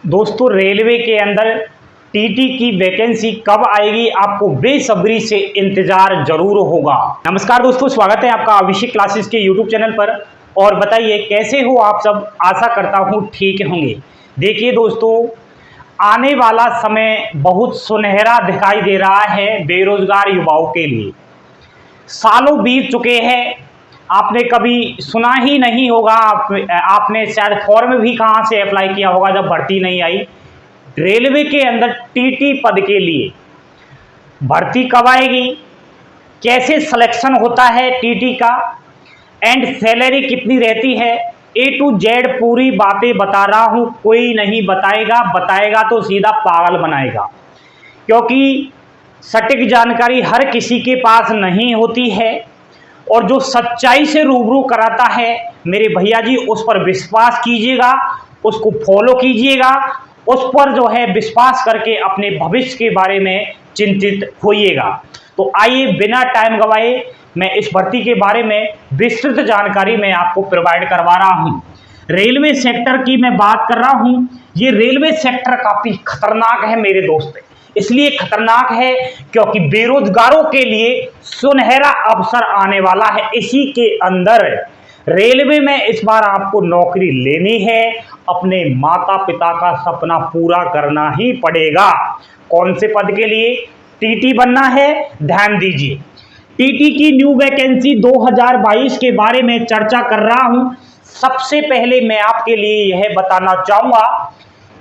दोस्तों रेलवे के अंदर टीटी की वैकेंसी कब आएगी, आपको बेसब्री से इंतजार जरूर होगा। नमस्कार दोस्तों, स्वागत है आपका अभिषेक क्लासेस के यूट्यूब चैनल पर। और बताइए कैसे हो आप सब। आशा करता हूँ ठीक होंगे। देखिए दोस्तों, आने वाला समय बहुत सुनहरा दिखाई दे रहा है बेरोजगार युवाओं के लिए। सालों बीत चुके हैं, आपने कभी सुना ही नहीं होगा, आपने शायद फॉर्म भी कहाँ से अप्लाई किया होगा जब भर्ती नहीं आई। रेलवे के अंदर टीटी पद के लिए भर्ती कब आएगी, कैसे सिलेक्शन होता है टीटी का, एंड सैलरी कितनी रहती है, ए टू जेड पूरी बातें बता रहा हूँ। कोई नहीं बताएगा तो सीधा पागल बनाएगा, क्योंकि सटीक जानकारी हर किसी के पास नहीं होती है। और जो सच्चाई से रूबरू कराता है मेरे भैया जी, उस पर विश्वास कीजिएगा, उसको फॉलो कीजिएगा, उस पर जो है विश्वास करके अपने भविष्य के बारे में चिंतित होइएगा। तो आइए बिना टाइम गवाए मैं इस भर्ती के बारे में विस्तृत जानकारी मैं आपको प्रोवाइड करवा रहा हूं। रेलवे सेक्टर की मैं बात कर रहा हूं। ये रेलवे सेक्टर काफी खतरनाक है मेरे दोस्त। इसलिए खतरनाक है क्योंकि बेरोजगारों के लिए सुनहरा अवसर आने वाला है। इसी के अंदर रेलवे में इस बार आपको नौकरी लेनी है, अपने माता पिता का सपना पूरा करना ही पड़ेगा। कौन से पद के लिए? टीटी बनना है। ध्यान दीजिए, टीटी की न्यू वैकेंसी 2022 के बारे में चर्चा कर रहा हूं। सबसे पहले मैं आपके लिए यह बताना चाहूंगा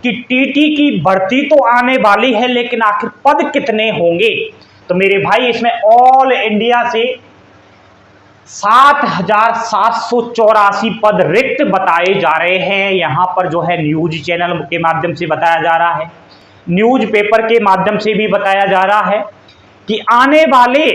कि टीटी की भर्ती तो आने वाली है, लेकिन आखिर पद कितने होंगे। तो मेरे भाई, इसमें ऑल इंडिया से 7,784 पद रिक्त बताए जा रहे हैं। यहां पर जो है न्यूज चैनल के माध्यम से बताया जा रहा है, न्यूज पेपर के माध्यम से भी बताया जा रहा है कि आने वाले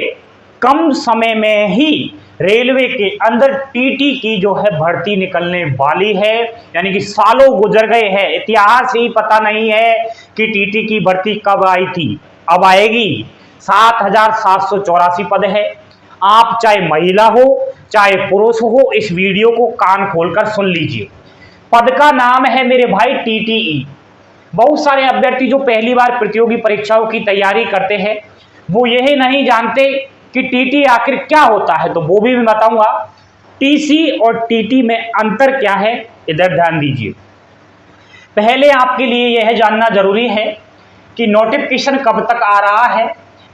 कम समय में ही रेलवे के अंदर टीटी की जो है भर्ती निकलने वाली है। यानी कि सालों गुजर गए हैं, इतिहास ही पता नहीं है कि टीटी की भर्ती कब आई थी, अब आएगी। 7,784 पद है। आप चाहे महिला हो चाहे पुरुष हो, इस वीडियो को कान खोलकर सुन लीजिए। पद का नाम है मेरे भाई टीटीई। बहुत सारे अभ्यर्थी जो पहली बार प्रतियोगी परीक्षाओं की तैयारी करते हैं, वो यही नहीं जानते कि टीटी आखिर क्या होता है, तो वो भी मैं बताऊंगा। टीसी और टीटी में अंतर क्या है, इधर ध्यान दीजिए। पहले आपके लिए यह जानना जरूरी है कि नोटिफिकेशन कब तक आ रहा है,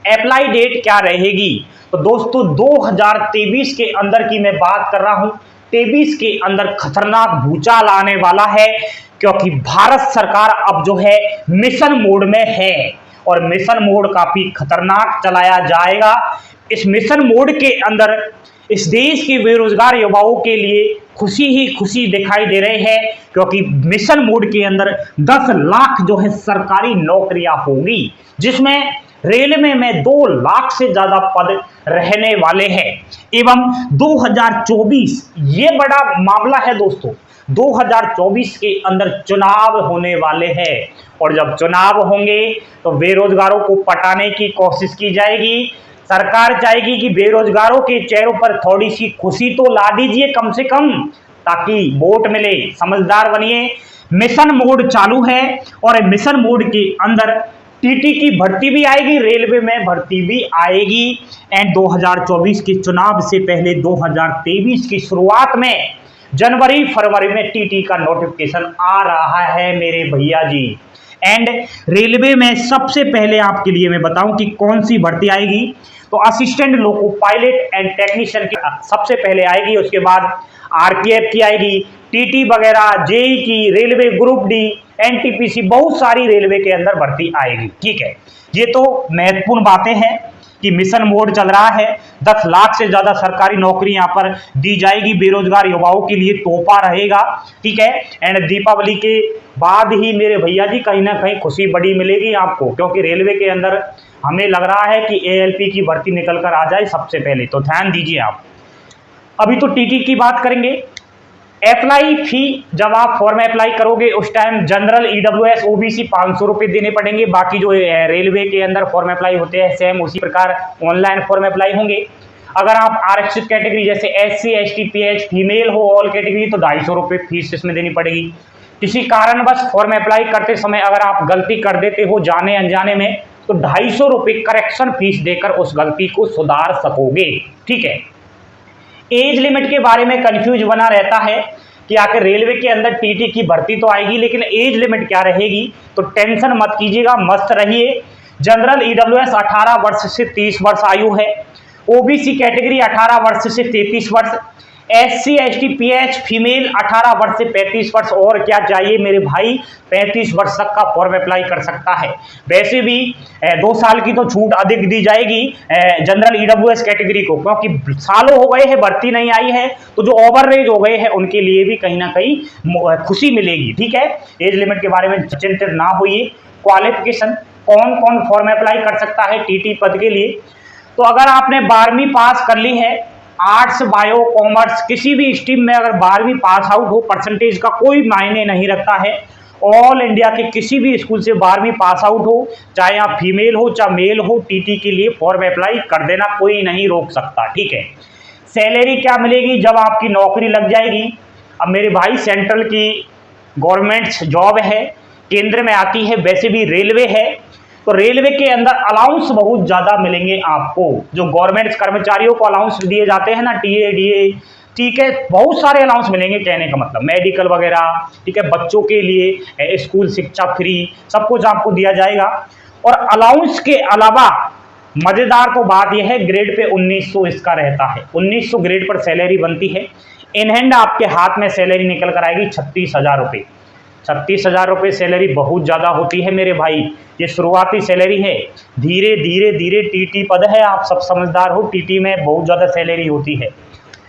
अप्लाई डेट क्या रहेगी। तो दोस्तों 2023 के अंदर की मैं बात कर रहा हूं। 23 के अंदर खतरनाक भूचाल आने वाला है, क्योंकि भारत सरकार अब जो है मिशन मोड में है और मिशन मोड काफी खतरनाक चलाया जाएगा। इस मिशन मोड के अंदर इस देश के बेरोजगार युवाओं के लिए खुशी ही खुशी दिखाई दे रहे हैं, क्योंकि मिशन मोड के अंदर 10 लाख जो है सरकारी नौकरियां होंगी, जिसमें रेलवे में 2 लाख से ज्यादा पद रहने वाले हैं। एवं 2024 ये बड़ा मामला है दोस्तों। 2024 के अंदर चुनाव होने वाले हैं, और जब चुनाव होंगे तो बेरोजगारों को पटाने की कोशिश की जाएगी। सरकार चाहेगी कि बेरोजगारों के चेहरों पर थोड़ी सी खुशी तो ला दीजिए कम से कम, ताकि वोट मिले। समझदार बनिए। मिशन मोड चालू है और मिशन मोड के अंदर टीटी की भर्ती भी आएगी, रेलवे में भर्ती भी आएगी। एंड 2024 के चुनाव से पहले 2023 की शुरुआत में जनवरी फरवरी में टीटी का नोटिफिकेशन आ रहा है मेरे भैया जी। एंड रेलवे में सबसे पहले आपके लिए मैं बताऊं कि कौन सी भर्ती आएगी। तो assistant loco pilot and technician की सबसे पहले आएगी, उसके बाद आरपीएफ की आएगी, टीटी वगैरह, जेई की, रेलवे ग्रुप डी, एनटीपीसी, बहुत सारी रेलवे के अंदर भर्ती आएगी। ठीक है, ये तो महत्वपूर्ण बातें हैं कि मिशन मोड चल रहा है। 10 लाख से ज्यादा सरकारी नौकरी यहाँ पर दी जाएगी बेरोजगार युवाओं के लिए, तोहफा रहेगा। ठीक है, एंड दीपावली के बाद ही मेरे भैया जी कहीं ना कहीं खुशी बड़ी मिलेगी आपको, क्योंकि रेलवे के अंदर हमें लग रहा है कि एएलपी की भर्ती निकल कर आ जाए सबसे पहले। तो ध्यान दीजिए आप। अभी तो टीटी की बात करेंगे। अप्लाई फी, जब आप फॉर्म अप्लाई करोगे उस टाइम जनरल, ईडब्ल्यूएस, ओबीसी 500 रुपये देने पड़ेंगे। बाकी जो रेलवे के अंदर फॉर्म अप्लाई होते हैं सेम उसी प्रकार ऑनलाइन फॉर्म अप्लाई होंगे। अगर आप आरक्षित कैटेगरी जैसे SC ST PH फीमेल हो ऑल कैटेगरी, तो 250 रुपये फीस इसमें देनी पड़ेगी। किसी कारणवश फॉर्म अप्लाई करते समय अगर आप गलती कर देते हो जाने अनजाने में, तो 250 रुपये करेक्शन फीस देकर उस गलती को सुधार सकोगे। ठीक है। एज लिमिट के बारे में कंफ्यूज बना रहता है कि आखिर रेलवे के अंदर टीटी की भर्ती तो आएगी, लेकिन एज लिमिट क्या रहेगी, तो टेंशन मत कीजिएगा, मस्त रहिए। जनरल ईडब्ल्यूएस 18 वर्ष से 30 वर्ष आयु है। ओबीसी कैटेगरी 18 वर्ष से 33 वर्ष। एससी एसटी पीएच फीमेल 18 वर्ष से 35 वर्ष। और क्या चाहिए मेरे भाई, 35 वर्ष तक का फॉर्म अप्लाई कर सकता है। वैसे भी 2 साल की तो छूट अधिक दी जाएगी जनरल ईडब्ल्यूएस कैटेगरी को, क्योंकि सालों हो गए हैं भर्ती नहीं आई है, तो जो ओवर एज हो गए हैं उनके लिए भी कहीं ना कहीं खुशी मिलेगी। ठीक है। एज लिमिट के बारे में चिंतित ना होइए। क्वालिफिकेशन, कौन कौन फॉर्म अप्लाई कर सकता है टीटी पद के लिए, तो अगर आपने 12वीं पास कर ली है, आर्ट्स बायो कॉमर्स किसी भी स्ट्रीम में अगर 12वीं पास आउट हो, परसेंटेज का कोई मायने नहीं रखता है। ऑल इंडिया के किसी भी स्कूल से 12वीं पास आउट हो, चाहे आप फीमेल हो चाहे मेल हो, टीटी के लिए फॉर्म अप्लाई कर देना, कोई नहीं रोक सकता। ठीक है। सैलरी क्या मिलेगी जब आपकी नौकरी लग जाएगी, अब मेरे भाई सेंट्रल की गवर्नमेंट जॉब है, केंद्र में आती है, वैसे भी रेलवे है, तो रेलवे के अंदर अलाउंस बहुत ज़्यादा मिलेंगे आपको। जो गवर्नमेंट कर्मचारियों को अलाउंस दिए जाते हैं ना, टीए डीए, ठीक है, बहुत सारे अलाउंस मिलेंगे, कहने का मतलब मेडिकल वगैरह, ठीक है, बच्चों के लिए स्कूल शिक्षा फ्री, सब कुछ आपको दिया जाएगा। और अलाउंस के अलावा मज़ेदार तो बात यह है, ग्रेड पे 1900 इसका रहता है। 1900 ग्रेड पर सैलरी बनती है। इन हैंड आपके हाथ में सैलरी निकल कर आएगी 36,000 रुपये। 36,000 रुपये सैलरी बहुत ज़्यादा होती है मेरे भाई, ये शुरुआती सैलरी है। धीरे धीरे धीरे टीटी पद है, आप सब समझदार हो, टीटी में बहुत ज़्यादा सैलरी होती है।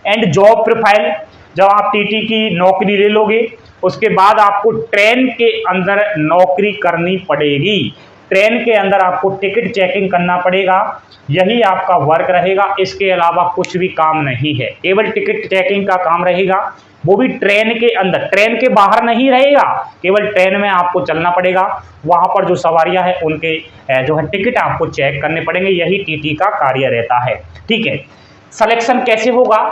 एंड जॉब प्रोफाइल, जब आप टीटी की नौकरी ले लोगे उसके बाद आपको ट्रेन के अंदर नौकरी करनी पड़ेगी। ट्रेन के अंदर आपको टिकट चेकिंग करना पड़ेगा, यही आपका वर्क रहेगा। इसके अलावा कुछ भी काम नहीं है, केवल टिकट चेकिंग का काम रहेगा, वो भी ट्रेन के अंदर, ट्रेन के बाहर नहीं रहेगा, केवल ट्रेन में आपको चलना पड़ेगा। वहाँ पर जो सवारियाँ हैं उनके जो है टिकट आपको चेक करने पड़ेंगे, यही टीटी का कार्य रहता है। ठीक है। सिलेक्शन कैसे होगा,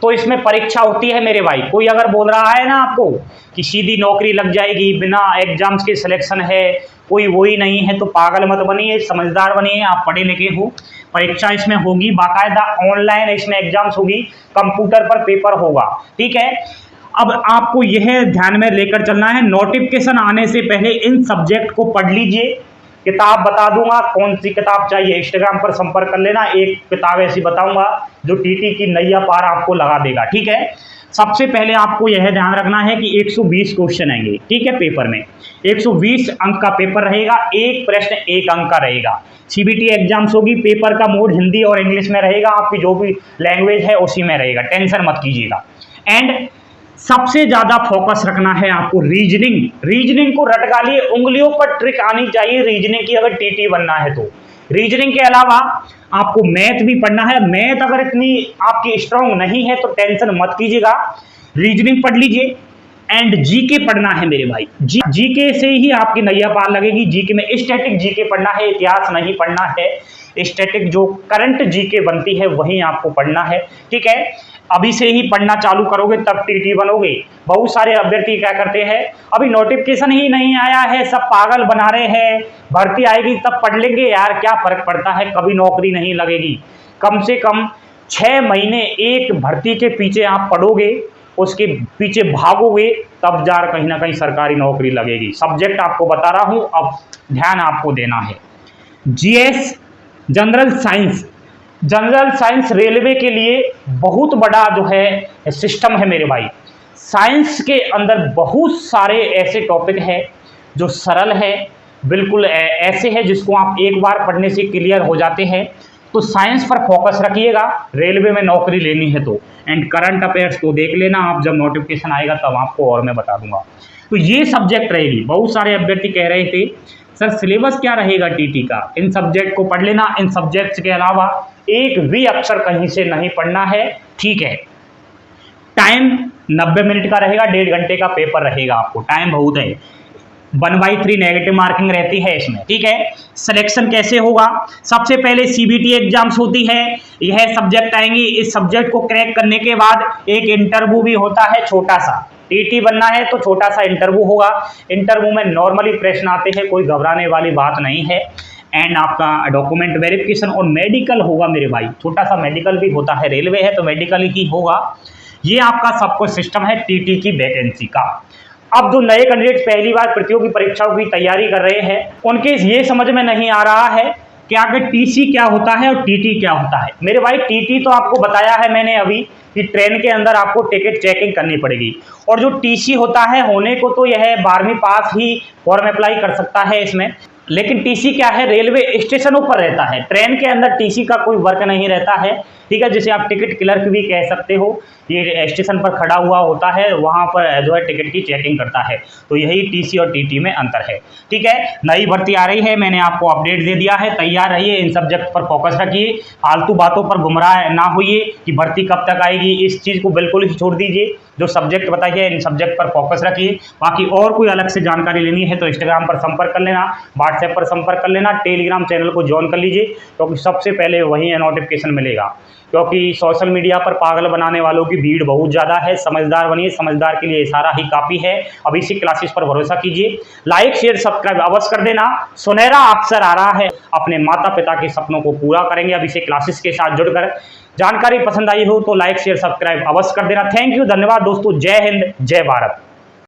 तो इसमें परीक्षा होती है मेरे भाई। कोई अगर बोल रहा है ना आपको कि सीधी नौकरी लग जाएगी बिना एग्जाम्स के सिलेक्शन है, कोई वही नहीं है, तो पागल मत बनिए, समझदार बनिए, आप पढ़े लिखे हो। परीक्षा इसमें होगी बाकायदा, ऑनलाइन इसमें एग्जाम्स होगी, कंप्यूटर पर पेपर होगा। ठीक है। अब आपको यह ध्यान में लेकर चलना है, नोटिफिकेशन आने से पहले इन सब्जेक्ट को पढ़ लीजिए। किताब बता दूंगा कौन सी किताब चाहिए, इंस्टाग्राम पर संपर्क कर लेना, एक किताब ऐसी बताऊंगा जो टीटी की नैया पार आपको लगा देगा। ठीक है। सबसे पहले आपको यह ध्यान रखना है कि 120 क्वेश्चन आएंगे। ठीक है। पेपर में 120 अंक का पेपर रहेगा, एक प्रश्न 1 अंक का रहेगा। सीबीटी एग्जाम्स होगी, पेपर का मोड हिंदी और इंग्लिश में रहेगा, आपकी जो भी लैंग्वेज है उसी में रहेगा, टेंशन मत कीजिएगा। एंड सबसे ज्यादा फोकस रखना है आपको रीजनिंग। रीजनिंग को रट गालिए, उंगलियों पर ट्रिक आनी चाहिए रीजनिंग की, अगर टीटी बनना है तो। रीजनिंग के अलावा आपको मैथ भी पढ़ना है। मैथ अगर इतनी आपकी स्ट्रांग नहीं है तो टेंशन मत कीजिएगा, रीजनिंग पढ़ लीजिए। एंड जीके पढ़ना है मेरे भाई, जीके से ही आपकी नैया पार लगेगी। जीके में स्टैटिक जीके पढ़ना है, इतिहास नहीं पढ़ना है। स्टैटिक जो करंट जीके बनती है वही आपको पढ़ना है। ठीक है। अभी से ही पढ़ना चालू करोगे तब टीटी बनोगे। बहुत सारे अभ्यर्थी क्या करते हैं, अभी नोटिफिकेशन ही नहीं आया है, सब पागल बना रहे हैं, भर्ती आएगी तब पढ़ लेंगे। यार क्या फर्क पड़ता है, कभी नौकरी नहीं लगेगी। कम से कम 6 महीने एक भर्ती के पीछे आप पढ़ोगे, उसके पीछे भागोगे, तब जार कहीं ना कहीं सरकारी नौकरी लगेगी। सब्जेक्ट आपको बता रहा हूँ, अब ध्यान आपको देना है। GS, general science. General science railway के लिए बहुत बड़ा जो है सिस्टम है मेरे भाई। साइंस के अंदर बहुत सारे ऐसे टॉपिक हैं जो सरल है, बिल्कुल ऐसे है जिसको आप एक बार पढ़ने से क्लियर हो जाते हैं। तो साइंस पर फोकस रखिएगा, रेलवे में नौकरी लेनी है तो। एंड करंट अफेयर्स तो देख लेना आप, जब नोटिफिकेशन आएगा तब आपको और मैं बता दूंगा। तो ये सब्जेक्ट रहेगी। बहुत सारे अभ्यर्थी कह रहे थे सर सिलेबस क्या रहेगा टीटी का, इन सब्जेक्ट को पढ़ लेना। इन सब्जेक्ट्स के अलावा एक भी अक्षर कहीं से नहीं पढ़ना है। ठीक है। टाइम 90 मिनट का रहेगा, 1.5 घंटे का पेपर रहेगा, आपको टाइम बहुत है। 1/3 नेगेटिव मार्किंग रहती है इसमें, ठीक है। सिलेक्शन कैसे होगा? सबसे पहले सीबीटी एग्जाम्स होती है, यह सब्जेक्ट आएंगी। इस सब्जेक्ट को क्रैक करने के बाद एक इंटरव्यू भी होता है छोटा सा। टीटी बनना है तो छोटा सा इंटरव्यू होगा। इंटरव्यू में नॉर्मली प्रश्न आते हैं, कोई घबराने वाली बात नहीं है। एंड आपका डॉक्यूमेंट वेरिफिकेशन और मेडिकल होगा मेरे भाई, छोटा सा मेडिकल भी होता है, रेलवे है तो मेडिकल ही होगा। ये आपका सब कुछ सिस्टम है टीटी की वैकेंसी का। अब जो नए कैंडिडेट पहली बार प्रतियोगी परीक्षाओं की तैयारी कर रहे हैं, उनके ये समझ में नहीं आ रहा है कि आगे टीसी क्या होता है और टीटी क्या होता है। मेरे भाई टीटी तो आपको बताया है मैंने अभी कि ट्रेन के अंदर आपको टिकट चेकिंग करनी पड़ेगी, और जो टीसी होता है होने को तो यह 12वीं पास ही फॉर्म अप्लाई कर सकता है इसमें। लेकिन टीसी क्या है, रेलवे स्टेशनों पर रहता है, ट्रेन के अंदर टीसी का कोई वर्क नहीं रहता है, ठीक है। जिसे आप टिकट क्लर्क भी कह सकते हो, ये स्टेशन पर खड़ा हुआ होता है, वहाँ पर जो है टिकट की चेकिंग करता है। तो यही टीसी और टीटी में अंतर है, ठीक है। नई भर्ती आ रही है, मैंने आपको अपडेट दे दिया है, तैयार रहिए, इन सब्जेक्ट पर फोकस रखिए, फालतू बातों पर गुमराह ना होइए कि भर्ती कब तक आएगी, इस चीज़ को बिल्कुल ही छोड़ दीजिए। जो सब्जेक्ट बताइए इन सब्जेक्ट पर फोकस रखिए। बाकी और कोई अलग से जानकारी लेनी है तो इंस्टाग्राम पर संपर्क कर लेना, व्हाट्सएप पर संपर्क कर लेना, टेलीग्राम चैनल को ज्वाइन कर लीजिए, क्योंकि सबसे पहले वहीं नोटिफिकेशन मिलेगा। क्योंकि सोशल मीडिया पर पागल बनाने वालों की भीड़ बहुत ज़्यादा है। समझदार बनिए, समझदार के लिए इशारा ही काफ़ी है। अभी से क्लासेस पर भरोसा कीजिए, लाइक शेयर सब्सक्राइब अवश्य कर देना। सुनहरा अवसर आ रहा है, अपने माता पिता के सपनों को पूरा करेंगे अभी से क्लासेस के साथ जुड़कर। जानकारी पसंद आई हो तो लाइक शेयर सब्सक्राइब अवश्य कर देना। थैंक यू, धन्यवाद दोस्तों। जय हिंद, जय भारत।